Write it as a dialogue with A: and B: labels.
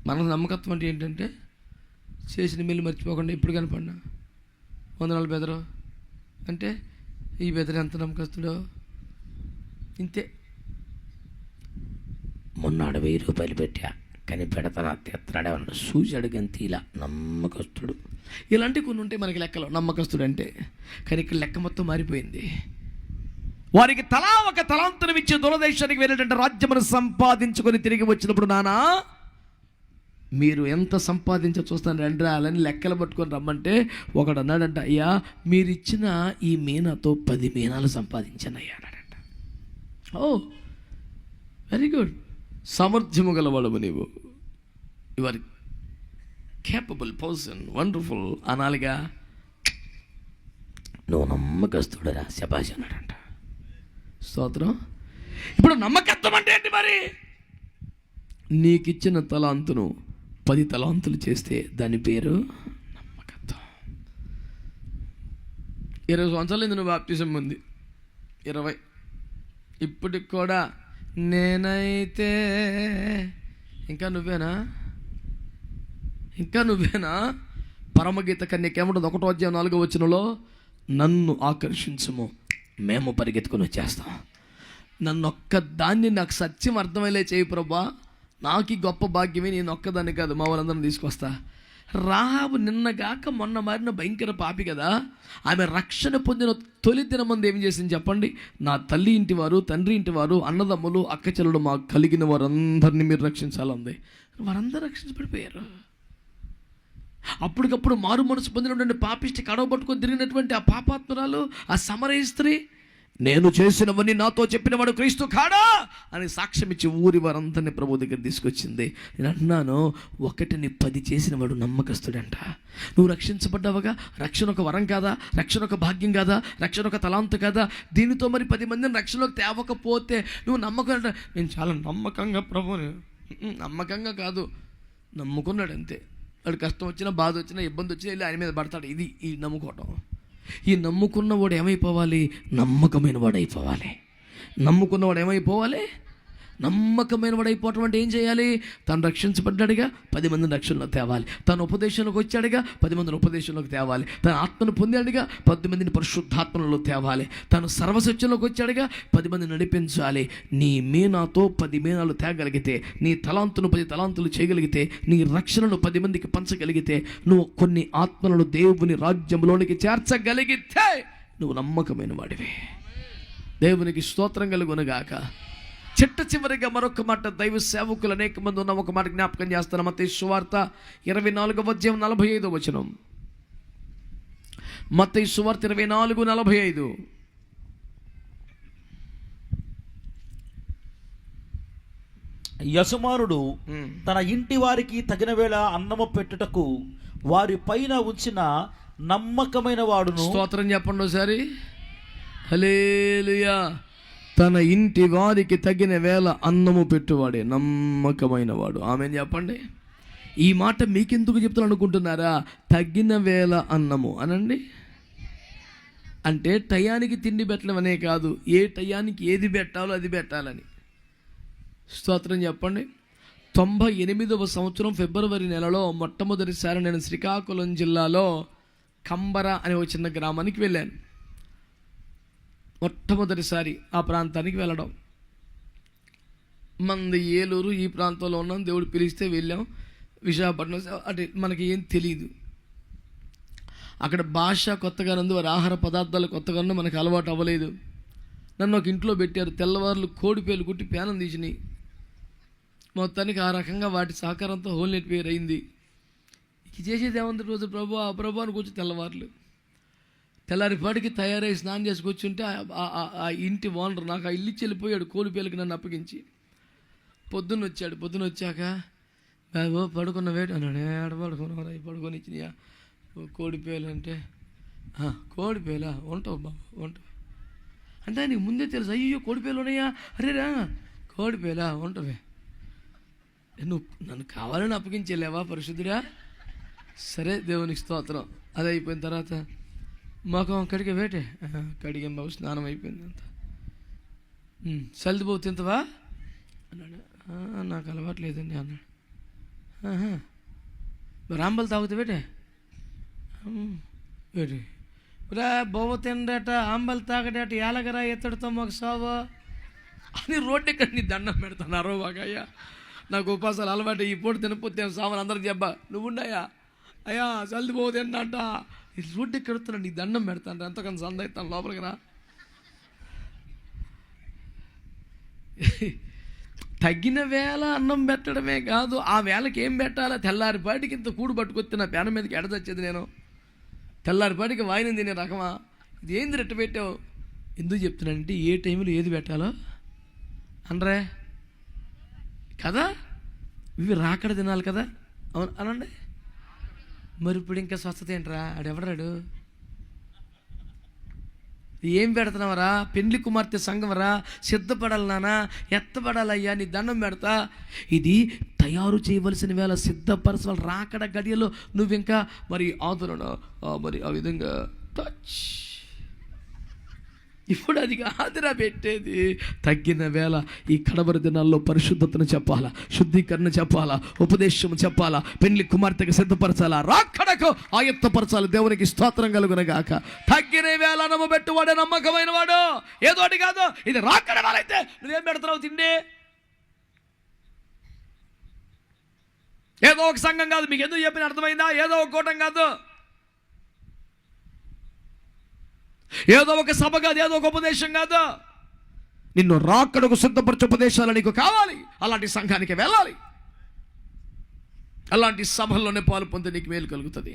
A: మనకు నమ్మకత్వం అంటే ఏంటంటే చేసిన మేలు మర్చిపోకుండా ఇప్పుడు కనపడినా వందనాలు బెదరు అంటే ఈ బెదరు ఎంత నమ్మకస్తుడో ఇంతే. మొన్నాడు 1000 రూపాయలు పెట్టా కానీ పెడతాను తెత్తనాడే ఉన్నాడు, చూశాడు గంతి ఇలా నమ్మకస్తుడు. ఇలాంటివి కొన్ని ఉంటాయి మనకి లెక్కలో, నమ్మకస్తుడు అంటే. కానీ ఇక్కడ లెక్క మొత్తం మారిపోయింది. వారికి తలా ఒక తలాంతరం ఇచ్చి దూరదేశానికి వెళ్ళేటంటే రాజ్యమును సంపాదించుకొని తిరిగి వచ్చినప్పుడు, నానా మీరు ఎంత సంపాదించ చూస్తాను రండి రాలని లెక్కలు పట్టుకొని రమ్మంటే ఒకడు అన్నాడంట, అయ్యా మీరు ఇచ్చిన ఈ మీనాతో 10 మీనాలు సంపాదించాను అయ్యా అన్నాడంట. ఓ వెరీ గుడ్, సామర్థ్యము గలవాడము నీవు, you are capable person, wonderful అనాలిగా. నువ్వు నమ్మకస్తుడరా, శబాష్ అన్నాడంట. స్తోత్రం. ఇప్పుడు నమ్మకత్వం అంటే ఏంటి మరి? నీకిచ్చిన తలాంతును 10 తలాంతులు చేస్తే దాని పేరు నమ్మకత్వం. 20 సంవత్సరాలు నువ్వు బాప్తిజం ఉంది, 20 ఇప్పటికి కూడా నేనైతే ఇంకా నువ్వేనా పరమగీత కన్యకేముంటుంది 1వ అధ్యాయం 4వ వచనంలో, నన్ను ఆకర్షించుము మేము పరిగెత్తుకొని వచ్చేస్తాం. నన్ను ఒక్కదాన్ని నాకు సత్యం అర్థమయ్యే చేయి ప్రభా, నాకు ఈ గొప్ప భాగ్యమే, నేను ఒక్కదాన్ని కాదు మా వాళ్ళందరినీ తీసుకొస్తా. రాహాబు నిన్నగాక మొన్న మారిన భయంకర పాపి కదా, ఆమె రక్షణ పొందిన తొలి దినమంది ఏం చేసింది చెప్పండి? నా తల్లి ఇంటి వారు, తండ్రి ఇంటి వారు, అన్నదమ్ములు, అక్కచెల్లెలు మాకు కలిగిన వారందరినీ మీరు రక్షించాలంది. వారందరూ రక్షించబడిపోయారు. అప్పటికప్పుడు మారు మనసు పొందినటువంటి పాపిష్టి కడవ పట్టుకొని తిరిగినటువంటి ఆ పాపాత్మరాలు, ఆ సమరయ స్త్రీ, నేను చేసినవన్నీ నాతో చెప్పినవాడు క్రీస్తు కాడా అని సాక్ష్యం ఇచ్చి ఊరి వారందరినీ ప్రభు దగ్గర తీసుకొచ్చింది. నేను అంటున్నాను, 1ని 10 చేసినవాడు నమ్మకస్తుడంట. నువ్వు రక్షించబడ్డావుగా, రక్షణ ఒక వరం కాదా? రక్షణ ఒక భాగ్యం కాదా? రక్షణ ఒక తలాంతు కాదా? దీనితో మరి 10 మందిని రక్షణలోకి తేవకపోతే నువ్వు నమ్మకం అంటే, నేను చాలా నమ్మకంగా ప్రభుని, నమ్మకంగా కాదు, నమ్ముకున్నాడు అంతే. వాడు కష్టం వచ్చినా, బాధ వచ్చినా, ఇబ్బంది వచ్చినా వెళ్ళి ఆయన మీద పడతాడు. ఇది ఈ నమ్ముకోవటం. ఈ నమ్ముకున్నవాడు ఏమైపోవాలి? నమ్మకమైన వాడు అయిపోవాలి. నమ్ముకున్నవాడు ఏమైపోవాలి? నమ్మకమైన వాడు అయిపోవటం అంటే ఏం చేయాలి? తను రక్షించబడ్డాడుగా 10 మందిని రక్షణలోకి తేవాలి. తను ఉపదేశంలోకి వచ్చాడుగా 10 మందిని ఉపదేశంలోకి తేవాలి. తన ఆత్మను పొందాడుగా 10 మందిని పరిశుద్ధాత్మలో తేవాలి. తను సర్వసత్యంలోకి వచ్చాడుగా 10 మందిని నడిపించాలి. నీ మీనాతో 10 మీనాలు తేగలిగితే, నీ తలాంతును 10 తలాంతులు చేయగలిగితే, నీ రక్షణను 10 మందికి పంచగలిగితే, నువ్వు కొన్ని ఆత్మలను దేవుని రాజ్యంలోనికి చేర్చగలిగితే నువ్వు నమ్మకమైన వాడివి. దేవునికి స్తోత్రం కలుగునుగాక. చిట్ట చివరిగా మరొక మాట, దైవ సేవకులు అనేక మంది ఉన్న ఒక మాట జ్ఞాపకం చేస్తాను. మత్తయి సువార్త 24వ అధ్యాయం 45వ వచనం. మత్తయి సువార్త 24:45.
B: యజమానుడు తన ఇంటి వారికి తగిన వేళ అన్నము పెట్టుటకు వారి పైన ఉంచిన నమ్మకమైన వాడును.
A: స్తోత్రం చెప్పండి ఒకసారి. హల్లెలూయా. తన ఇంటి వారికి తగిన వేళ అన్నము పెట్టువాడే నమ్మకమైన వాడు. ఆమేన్ చెప్పండి. ఈ మాట మీకెందుకు చెప్తాను అనుకుంటున్నారా? తగిన వేళ అన్నము అనండి. అంటే టయానికి తిండి పెట్టడం అనే కాదు, ఏ టయానికి ఏది పెట్టాలో అది పెట్టాలని. స్తోత్రం చెప్పండి. 98వ సంవత్సరం ఫిబ్రవరి నెలలో మొట్టమొదటిసారి నేను శ్రీకాకుళం జిల్లాలో కంబర అనే ఒక చిన్న గ్రామానికి వెళ్ళాను. మొట్టమొదటిసారి ఆ ప్రాంతానికి వెళ్ళడం. మంది ఏలూరు ఈ ప్రాంతంలో ఉన్నాం, దేవుడు పిలిస్తే వెళ్ళాం. విశాఖపట్నం అంటే మనకి ఏం తెలియదు. అక్కడ భాష కొత్తగా ఉంది, వారి ఆహార పదార్థాలు కొత్తగా ఉన్నా మనకు అలవాటు అవ్వలేదు. నన్ను ఒక ఇంట్లో పెట్టారు. తెల్లవారులు కోడిపేలు కుట్టి పేనం తీసినాయి. మొత్తానికి ఆ రకంగా వాటి సహకారంతో హోల్ నెట్ వేర్ అయింది. చేసేది ఏమంది రోజు ప్రభు ఆ ప్రభు అని కూర్చొని తెల్లారిపాటికి తయారై స్నానం చేసి కూర్చుంటే ఆ ఇంటి ఓనర్ నాకు ఆ ఇల్లు ఇచ్చి వెళ్ళిపోయాడు. కోడిపేలకి నన్ను అప్పగించి పొద్దున్న వచ్చాడు. పొద్దున్న వచ్చాక బాబు పడుకున్న వేట అన్నాడు. ఏడ పడుకున్నారా? పడుకొని ఇచ్చినాయా కోడిపేలు అంటే, కోడిపేలా ఉంటావు బాబు ఉంటావు అంటే నీకు ముందే తెలుసు. అయ్యో కోడిపేలు ఉన్నాయా? అరేరా కోడిపేలా ఉంటావే, నువ్వు నన్ను కావాలని అప్పగించలేవా పరిశుద్ధుడా? సరే దేవునికి స్తోత్రం. అది అయిపోయిన తర్వాత మొఖం కడిగే వేటే కడిగాం బాబు, స్నానం అయిపోయింది అంత. సల్దిబాబు తింతవా అన్నాడు. నాకు అలవాట్లేదండి అన్నాడు. మరి అంబలు తాగుతావేటే ఏటి రా బొవ్వ తిండట అంబలు తాగడట ఏలగరా ఎత్తడితో మాకు సావా అని రోడ్డు ఎక్కడ నీ దండం పెడతాను అరవబాగయ్యా నాకు ఉపాసాలు అలవాటు ఈ పూట తినపోతే సామాన్ అందరికి చెప్పా నువ్వు ఉన్నాయా అయ్యా జల్ది పోతే ఏంటంట ఈ రోడ్డు ఎక్కడుతున్నా నీ దండం పెడతాను ఎంతకన్నా సంద అవుతాను లోపలికి రా. తగ్గిన వేళ అన్నం పెట్టడమే కాదు ఆ వేళకి ఏం పెట్టాలా తెల్లారిపాటికి ఇంత కూడు పట్టుకొస్తే నా పేన మీదకి ఎడదొచ్చేది నేను తెల్లారిపాటికి వాయినం తినే రకమా ఇది ఏంది రెట్టు పెట్టావు ఎందుకు చెప్తున్నానంటే ఏ టైంలో ఏది పెట్టాలో అనరే కదా ఇవి రాకడ తినాలి కదా అవును అనండి. మరి ఇప్పుడు ఇంకా స్వస్థత ఏంట్రా ఆడెవడాడు ఏం పెడుతున్నావరా పెండ్లి కుమార్తె సంఘమరా సిద్ధపడాలి నానా ఎత్తపడాలయ్యా నీ దండం పెడతా ఇది తయారు చేయవలసిన వేళ సిద్ధపరచాలి రాకడ గడియలో నువ్వు ఇంకా మరి ఆదరణ మరి ఆ విధంగా టచ్ ఇప్పుడు అది ఆదర పెట్టేది తగ్గిన వేళ ఈ కడవరి దినాల్లో పరిశుద్ధతను చెప్పాలా శుద్ధీకరణ చెప్పాలా ఉపదేశం చెప్పాలా పెళ్లి కుమార్తెకు సిద్ధపరచాలా రాకడకు ఆయత్తపరచాలి దేవునికి స్తోత్రం కలుగునగాక. తగ్గిన వేళ నమ్మ పెట్టువాడే నమ్మకమైన వాడు ఏదోటి కాదు ఇది రాకడ వాళ్ళైతే నువ్వేం పెడుతున్నావు తిండి ఏదో ఒక సంఘం కాదు మీకు ఎందుకు చెప్పిన అర్థమైందా ఏదో ఒక కూటం కాదు ఏదో ఒక సభ కాదు ఏదో ఒక ఉపదేశం కాదు నిన్ను రాకడకు సిద్ధపరచే ఉపదేశాలు నీకు కావాలి అలాంటి సంఘానికి వెళ్ళాలి అలాంటి సభల్లోనే పాలు పొంది నీకు మేలు కలుగుతుంది.